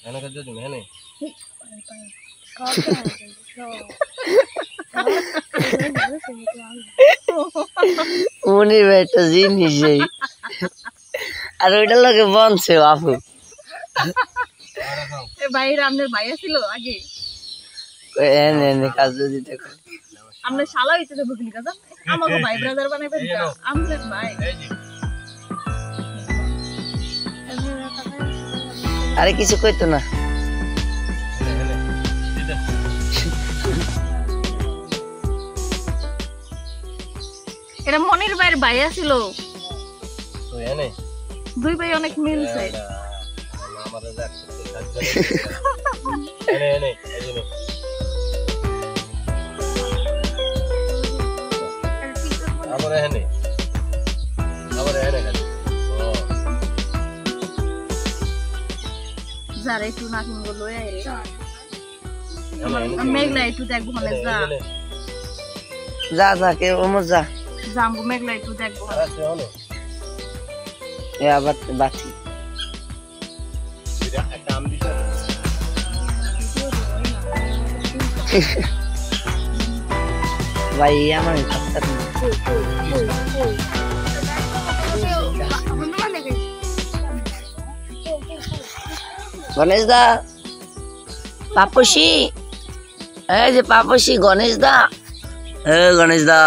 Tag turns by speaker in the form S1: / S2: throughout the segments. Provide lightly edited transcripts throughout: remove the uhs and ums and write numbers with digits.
S1: এনে কাজ দিন এনে
S2: উনি একটা জিনিস আর ওইটার লগে বনছে বাপু
S3: বাইরে আপনার ভাই ছিল আগে
S2: এনে এনে কাজ দিতে
S3: আমরা শালা হইতে দেব কি কাজ আমাকে ভাই ব্রাদার বানাইবে আমাদের ভাই
S2: আরে কিছু কইতো না
S3: এটা মনির ভাইয়ের ভাইয়া ছিল
S1: তো এনে
S3: দুই ভাই অনেক মিলছে
S1: আমারে দেখ এনে এনে এই নে আমারে এনে কাজ ও
S3: যারে একটু না কিনবো লয়ে আইরে মেঘলা একটু দেখবো মানে
S2: যা যা কে ওমর যা
S3: জামগো মেঘলা একটু দেখবো
S1: আছে হলো
S2: এ আবার বাতি
S1: এটা একটা আম দিছ
S2: ভাই আমার কথা গণেশ দা পাপসি এই যে পাপসি গণেশ দা গণেশ দা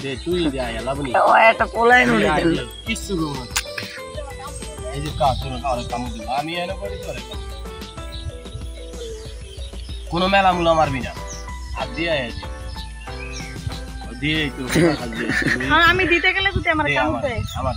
S1: দে তুই দে আয়া লাবনি
S2: ও এটা পোলাই নড়ে দিল
S1: কিছু গো এই যে কাজ তোর কাজ কাম দিল আমি এনে পড়ি তোরে কোন মেলা মুলা মারবি না হাত দিয়ে আয় দিয়ে তো কাজ দিয়ে
S3: আমি দিতে গেলে তুই আমার কাম করে
S1: আমার